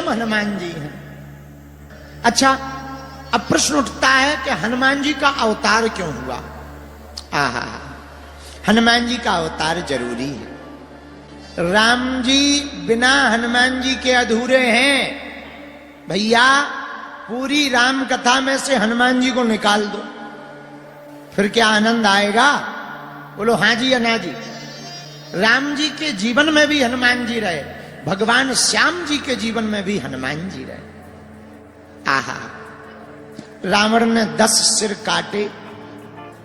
स्वयं हनुमान जी हैं। अच्छा, अब प्रश्न उठता है कि हनुमान जी का अवतार क्यों हुआ? आहा, हनुमान जी का अवतार जरूरी है। राम जी बिना हनुमान जी के अधूरे हैं। भैया, पूरी राम कथा में से हनुमान जी को निकाल दो, फिर क्या आनंद आएगा? बोलो हां जी या ना जी। राम जी के जीवन में भी हनुमान जी रहे, भगवान श्याम जी के जीवन में भी हनुमान जी रहे। आहा, रावण ने 10 सिर काटे,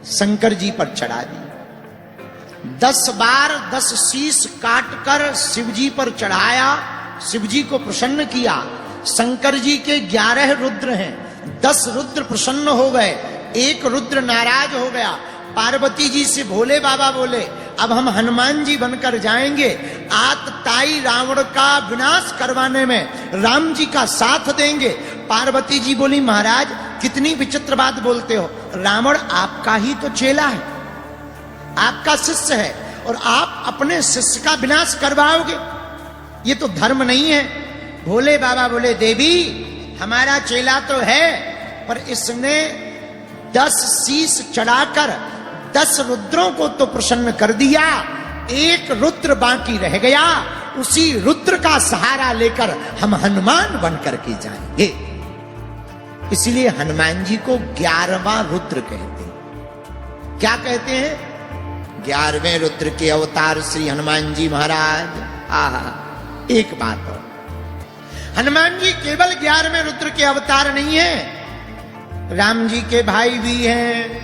शंकर जी पर चढ़ा दिए। 10 बार 10 शीश काटकर शिव जी पर चढ़ाया, शिव जी को प्रसन्न किया। शंकर जी के 11 रुद्र हैं, 10 रुद्र प्रसन्न हो गए, एक रुद्र नाराज हो गया। पार्वती जी से भोले बाबा बोले, अब हम हनुमान जी बनकर जाएंगे, आतताई रावण का विनाश करवाने में राम जी का साथ देंगे। पार्वती जी बोली, महाराज कितनी विचित्र बात बोलते हो, रावण आपका ही तो चेला है, आपका शिष्य है, और आप अपने शिष्य का विनाश करवाओगे, ये तो धर्म नहीं है। भोले बाबा बोले, देवी हमारा चेला तो है, पर इसने 10 शीश चढ़ाकर 10 रुद्रों को तो प्रसन्न कर दिया, एक रुद्र बाकी रह गया, उसी रुद्र का सहारा लेकर हम हनुमान बनकर के जाएंगे। इसलिए हनुमान जी को 11वां रुद्र कहते हैं। क्या कहते हैं? 11वें रुद्र के अवतार श्री हनुमान जी महाराज। आहा, एक बात और, हनुमान जी केवल 11वें रुद्र के अवतार नहीं है, राम जी के भाई भी हैं।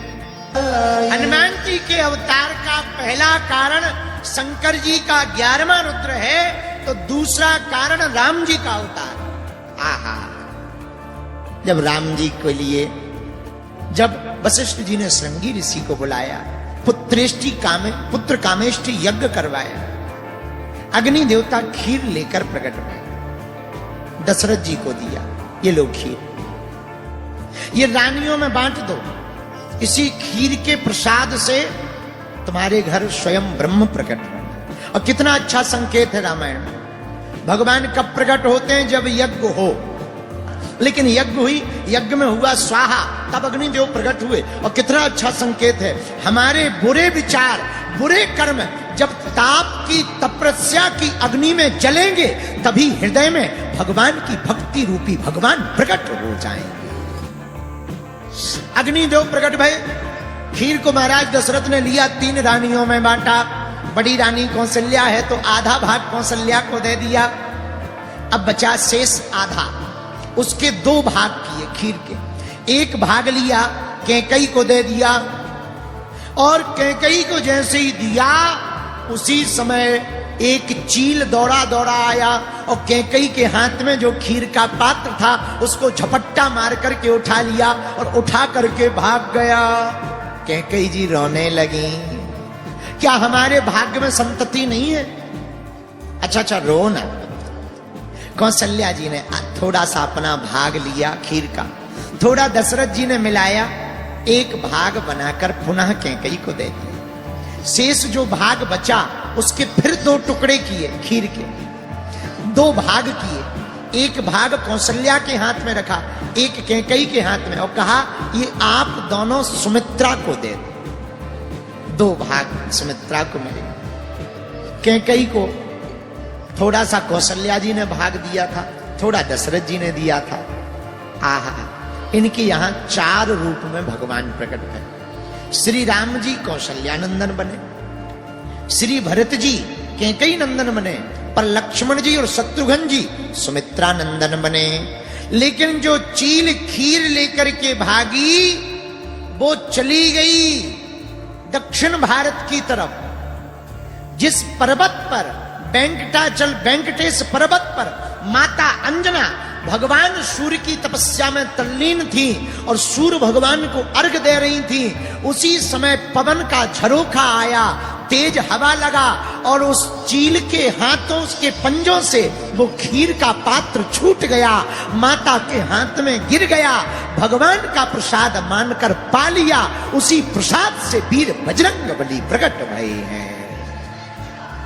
हनुमान जी के अवतार का पहला कारण शंकर जी का 11वां रुद्र है, तो दूसरा कारण राम जी का अवतार। आहा, जब राम जी के लिए, जब वशिष्ठ जी ने श्रृंगी ऋषि को बुलाया, पुत्र कामेष्टि यज्ञ करवाया, अग्नि देवता खीर लेकर प्रकट हुए, दशरथ जी को दिया, ये लो खीर, ये रानियों में बांट दो, इसी खीर के प्रसाद से तुम्हारे घर स्वयं ब्रह्म प्रकट होंगे। और कितना अच्छा संकेत है रामायण में, भगवान कब प्रकट होते हैं? जब यज्ञ हो। लेकिन यज्ञ हुई, यज्ञ में हुआ स्वाहा, तब अग्निदेव प्रकट हुए। और कितना अच्छा संकेत है, हमारे बुरे विचार, बुरे कर्म जब ताप की तपस्या की अग्नि में जलेंगे, तभी हृदय में भगवान की भक्ति रूपी भगवान प्रकट हो जाएंगे। अग्निदेव प्रकट भय, खीर को महाराज दशरथ ने लिया, 3 रानियों में बांटा। बड़ी रानी कौशल्या है तो आधा भाग कौशल्या को दे दिया, अब बचा शेष आधा, उसके 2 भाग किए खीर के। एक भाग लिया कैकेयी को दे दिया, और कैकेयी को जैसे ही दिया उसी समय एक चील दौड़ा दौड़ा आया, और कैकेयी के हाथ में जो खीर का पात्र था उसको झपट्टा मार करके उठा लिया और उठा करके भाग गया। कैकेयी जी रोने लगी, क्या हमारे भाग्य में संतति नहीं है? अच्छा रो ना। कौशल्या जी ने थोड़ा सा अपना भाग लिया खीर का, थोड़ा दशरथ जी ने मिलाया, एक भाग बनाकर पुनः कैकेयी को दे दिया। शेष जो भाग बचा उसके फिर 2 टुकड़े किए खीर के, 2 भाग किए, एक भाग कौशल्या के हाथ में रखा, एक कैकेयी के हाथ में, और कहा ये आप दोनों सुमित्रा को दे दो। 2 भाग सुमित्रा को मिले, कैकेयी को थोड़ा सा कौशल्या जी ने भाग दिया था, थोड़ा दशरथ जी ने दिया था। आहा, इनके यहां 4 रूप में भगवान प्रकट है। श्री राम जी कौशल्यानंदन बने, श्री भरत जी कैकेयी नंदन बने, पर लक्ष्मण जी और शत्रुघ्न जी सुमित्रा नंदन बने। लेकिन जो चील खीर लेकर के भागी वो चली गई दक्षिण भारत की तरफ, जिस पर्वत पर वेंकटेश पर्वत पर माता अंजना भगवान सूर्य की तपस्या में तल्लीन थी और सूर्य भगवान को अर्घ दे रही थी। उसी समय पवन का झरोखा आया, तेज हवा लगा और उस चील के हाथों, उसके पंजों से वो खीर का पात्र छूट गया, माता के हाथ में गिर गया, भगवान का प्रसाद मानकर पा लिया। उसी प्रसाद से वीर बजरंग बली प्रकट भए हैं।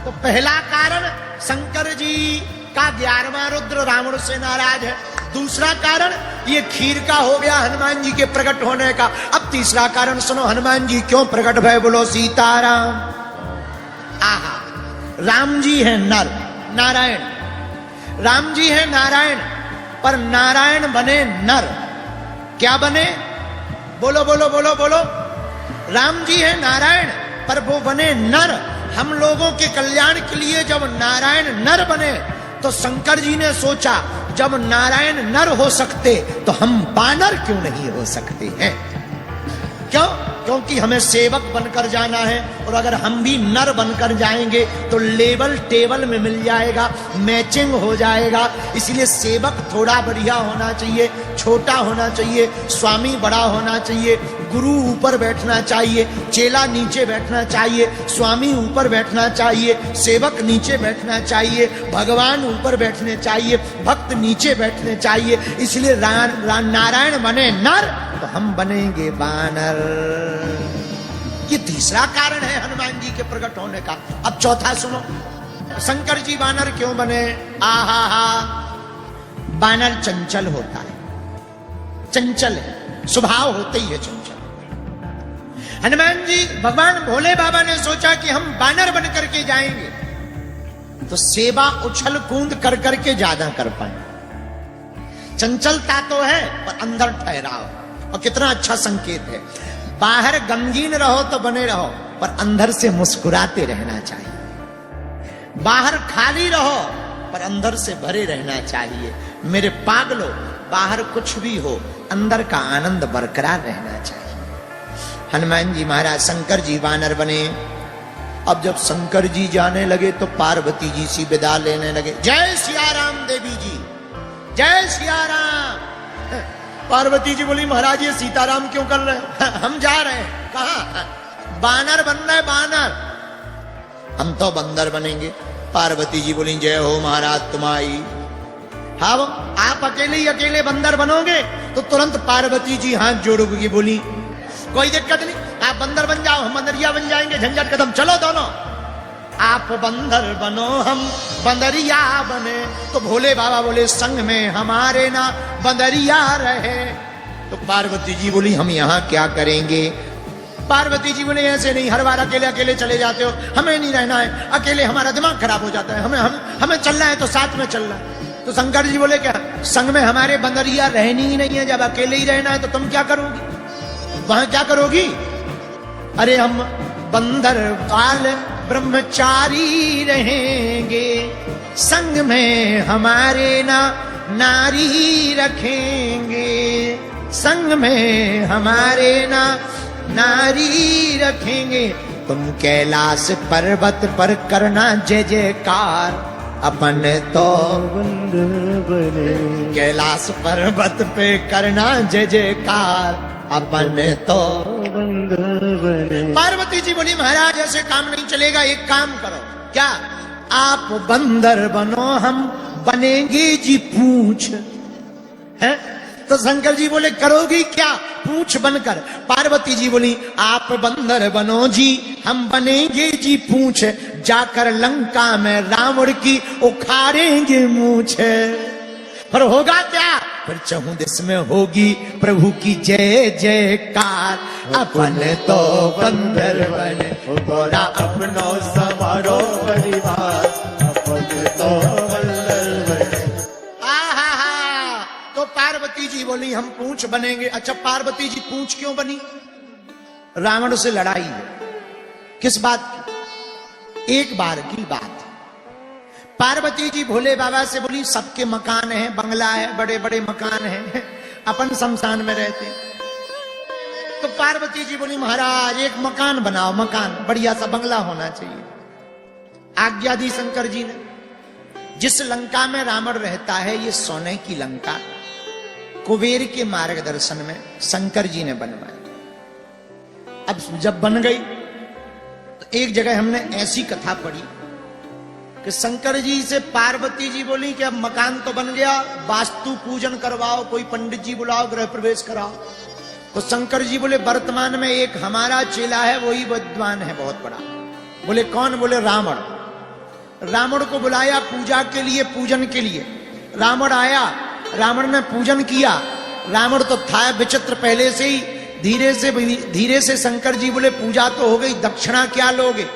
तो पहला कारण शंकर जी का 11वां रुद्र रावण से नाराज है। दूसरा कारण ये खीर का हो गया हनुमान जी के प्रकट होने का। अब तीसरा कारण सुनो, हनुमान जी क्यों प्रकट भय, बोलो सीताराम। आहा, राम जी है नर नारायण, राम जी है नारायण, पर नारायण बने नर, क्या बने, बोलो बोलो बोलो बोलो। राम जी है नारायण पर वो बने नर। हम लोगों के कल्याण के लिए जब नारायण नर बने तो शंकर जी ने सोचा जब नारायण नर हो सकते तो हम बानर क्यों नहीं हो सकते हैं। क्यों? क्योंकि हमें सेवक बनकर जाना है, और अगर हम भी नर बनकर जाएंगे तो लेवल टेबल में मिल जाएगा, मैचिंग हो जाएगा। इसलिए सेवक थोड़ा बढ़िया होना चाहिए, छोटा होना चाहिए, स्वामी बड़ा होना चाहिए, गुरु ऊपर बैठना चाहिए, चेला नीचे बैठना चाहिए, स्वामी ऊपर बैठना चाहिए, सेवक नीचे बैठना चाहिए, भगवान ऊपर बैठने चाहिए, भक्त नीचे बैठने चाहिए। इसलिए नारायण बने नर तो हम बनेंगे बानर। ये तीसरा कारण है हनुमान जी के प्रकट होने का। अब चौथा सुनो, शंकर जी बानर क्यों बने। आहा हा, बानर चंचल होता है, चंचल है, स्वभाव होते ही है चंचल। हनुमान जी, भगवान भोले बाबा ने सोचा कि हम बानर बन करके जाएंगे तो सेवा उछल कूद कर करके ज्यादा कर पाए। चंचलता तो है पर अंदर ठहराव, और कितना अच्छा संकेत है। बाहर गमगीन रहो तो बने रहो, पर अंदर से मुस्कुराते रहना चाहिए। बाहर खाली रहो पर अंदर से भरे रहना चाहिए। मेरे पागलों, बाहर कुछ भी हो अंदर का आनंद बरकरार रहना चाहिए। हनुमान जी महाराज, शंकर जी वानर बने। अब जब शंकर जी जाने लगे तो पार्वती जी सी विदा लेने लगे। जय सिया राम देवी जी, जय सिया राम। पार्वती जी बोली महाराज ये सीताराम क्यों कर रहे हैं, हम जा रहे हैं। कहां? बानर बन रहे, बानर, हम तो बंदर बनेंगे। पार्वती जी बोली जय हो महाराज तुम्हारी। हाँ, आप अकेले ही अकेले बंदर बनोगे तो तुरंत पार्वती जी हाथ जोड़ोगी, बोली कोई दिक्कत नहीं, आप बंदर बन जाओ, हम बंदरिया बन जाएंगे, झंझट खत्म, चलो दोनों। आप बंदर बनो हम बंदरिया बने। तो भोले बाबा बोले संग में हमारे ना बंदरिया रहे। तो पार्वती जी बोली हम यहां क्या करेंगे। पार्वती जी बोले ऐसे नहीं, हर बार अकेले अकेले चले जाते हो, हमें नहीं रहना है, अकेले हमारा दिमाग खराब हो जाता है, हमें चलना है तो साथ में चलना है। तो शंकर जी बोले क्या संग में हमारे बंदरिया रहनी ही नहीं है, जब अकेले ही रहना है तो तुम क्या करोगी, वहां क्या करोगी। अरे हम बंदर वाल ब्रह्मचारी रहेंगे, संग में हमारे ना नारी रखेंगे, संग में हमारे ना नारी रखेंगे। तुम कैलाश पर्वत पर करना जय जयकार, अपन तो बंदर बने। कैलाश पर्वत पे करना जय जयकार, अपन तो बंदर बने। पार्वती जी बोली महाराज ऐसे काम नहीं चलेगा, एक काम करो। क्या? आप बंदर बनो, हम बनेंगे जी पूंछ। है? तो शंकर जी बोले करोगी क्या पूंछ बनकर। पार्वती जी बोली आप बंदर बनो जी, हम बनेंगे जी पूंछ, जाकर लंका में रावण की उखाड़ेंगे मूंछ। पर होगा क्या? फिर चहुं दिस में होगी प्रभु की जय जयकार, अपन तो बंदर बने थोड़ा अपनो सवारो परिवार, अपन तो बंदर बने। तो पार्वती जी बोली हम पूंछ बनेंगे। अच्छा, पार्वती जी पूंछ क्यों बनी? रावण से लड़ाई है। किस बात की? एक बार की बात। पार्वती जी भोले बाबा से बोली सबके मकान हैं, बंगला है, बड़े बड़े मकान हैं, अपन शमशान में रहते। तो पार्वती जी बोली महाराज एक मकान बनाओ, मकान बढ़िया सा बंगला होना चाहिए। आज्ञा दी शंकर जी ने। जिस लंका में रावण रहता है ये सोने की लंका कुबेर के मार्गदर्शन में शंकर जी ने बनवाई। अब जब बन गई तो एक जगह हमने ऐसी कथा पढ़ी कि शंकर जी से पार्वती जी बोली कि अब मकान तो बन गया, वास्तु पूजन करवाओ, कोई पंडित जी बुलाओ, गृह प्रवेश कराओ। तो शंकर जी बोले वर्तमान में एक हमारा चेला है, वही विद्वान है बहुत बड़ा। बोले कौन? बोले रावण। रावण को बुलाया पूजा के लिए, पूजन के लिए। रावण आया, रावण ने पूजन किया। रावण तो था विचित्र पहले से ही। धीरे से शंकर जी बोले पूजा तो हो गई, दक्षिणा क्या लोगे?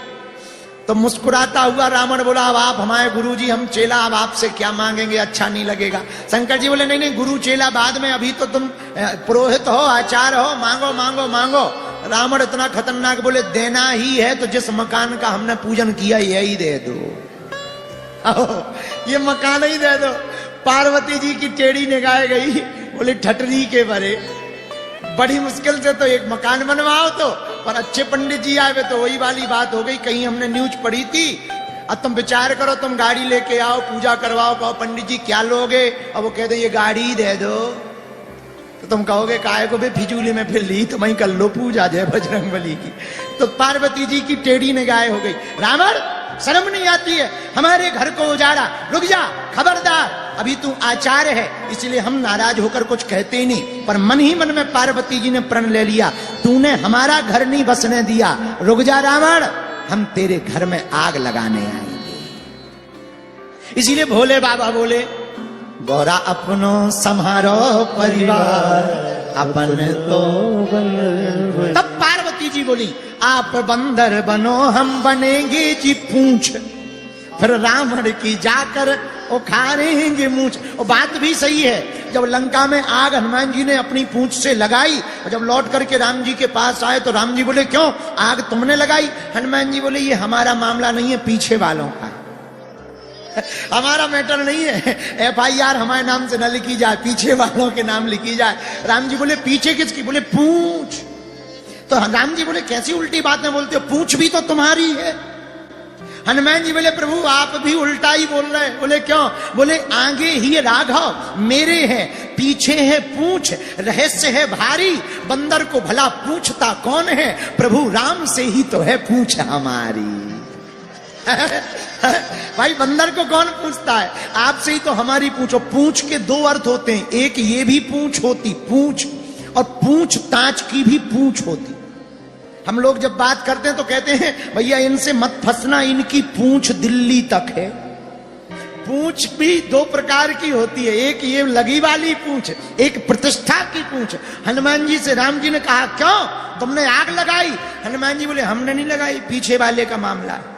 तो मुस्कुराता हुआ रावण बोला, अब आप हमारे गुरुजी, हम चेला, अब आपसे क्या मांगेंगे, अच्छा नहीं लगेगा। शंकर जी बोले नहीं गुरु चेला बाद में, अभी तो तुम पुरोहित हो, आचार्य हो, मांगो मांगो मांगो। रावण इतना खतरनाक बोले, देना ही है तो जिस मकान का हमने पूजन किया यही दे दो, ये मकान ही दे दो। पार्वती जी की टेढ़ी निगाह गई, बोले ठटरी के बरे, बड़ी मुश्किल से तो एक मकान बनवाओ तो, पर अच्छे पंडित जी आए तो वही वाली बात हो गई। कहीं हमने न्यूज पढ़ी थी, अब तुम विचार करो, तुम गाड़ी लेके आओ, पूजा करवाओ, कहो पंडित जी क्या लोगे, अब वो कहते ये गाड़ी दे दो, तो तुम कहोगे काहे को भी फिजूली में फिर ली, तो वहीं कर लो पूजा जय बजरंगबली की। तो पार्वती जी की टेढ़ी निगाह हो गई। रावण शर्म नहीं आती है, हमारे घर को उजाड़ा, रुक जा, खबरदार, अभी तू आचार्य है, इसलिए हम नाराज होकर कुछ कहते ही नहीं। पर मन ही मन में पार्वती जी ने प्रण ले लिया, तूने हमारा घर नहीं बसने दिया, रुक जा रावण, हम तेरे घर में आग लगाने आएंगे। इसीलिए भोले बाबा बोले, गौरा अपनो संहारो परिवार अपन तो। तब पार्वती जी बोली, आप बंदर बनो हम बनेंगे जी पूंछ, फिर रावण की जाकर उखाड़ेंगे मूंछ। और बात भी सही है, जब लंका में आग हनुमान जी ने अपनी पूंछ से लगाई, और जब लौट करके राम जी के पास आए तो राम जी बोले क्यों आग तुमने लगाई? हनुमान जी बोले ये हमारा मामला नहीं है, पीछे वालों का, हमारा मैटर नहीं है, FIR हमारे नाम से न लिखी जाए, पीछे वालों के नाम लिखी जाए। राम जी बोले पीछे किसकी? बोले पूंछ। तो राम जी बोले कैसी उल्टी बातें बोलते हो, पूंछ भी तो तुम्हारी है। हनुमान जी बोले प्रभु आप भी उल्टा ही बोल रहे हैं। बोले क्यों? बोले आगे ही राघव मेरे है, पीछे है पूंछ, रहस्य है भारी, बंदर को भला पूछता कौन है, प्रभु राम से ही तो है पूंछ हमारी। भाई बंदर को कौन पूछता है, आपसे ही तो हमारी पूछो। पूंछ के दो अर्थ होते हैं, एक ये भी पूंछ होती पूंछ, और पूंछ ताछ की भी पूंछ होती। हम लोग जब बात करते हैं तो कहते हैं भैया इनसे मत फंसना, इनकी पूंछ दिल्ली तक है। पूंछ भी दो प्रकार की होती है, एक ये लगी वाली पूंछ, एक प्रतिष्ठा की पूंछ। हनुमान जी से राम जी ने कहा क्यों तुमने आग लगाई? हनुमान जी बोले हमने नहीं लगाई, पीछे वाले का मामला है।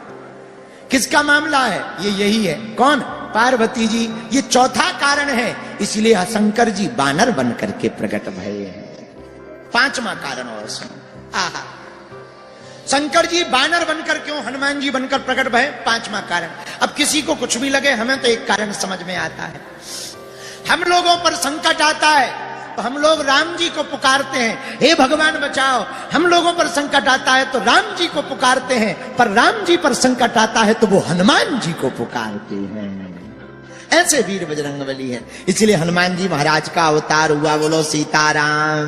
किसका मामला है? ये यही है। कौन? पार्वती जी। ये चौथा कारण है, इसलिए शंकर जी बानर बन करके प्रकट भये हैं। पांचवा कारण और सुनो, आहा, शंकर जी बानर बनकर क्यों हनुमान जी बनकर प्रकट भये? पांचवा कारण। अब किसी को कुछ भी लगे, हमें तो एक कारण समझ में आता है। हम लोगों पर संकट आता है तो हम लोग राम जी को पुकारते हैं, हे भगवान बचाओ। हम लोगों पर संकट आता है तो राम जी को पुकारते हैं, पर राम जी पर संकट आता है तो वो हनुमान जी को पुकारते हैं। ऐसे वीर बजरंगबली है, इसलिए हनुमान जी महाराज का अवतार हुआ। बोलो सीताराम।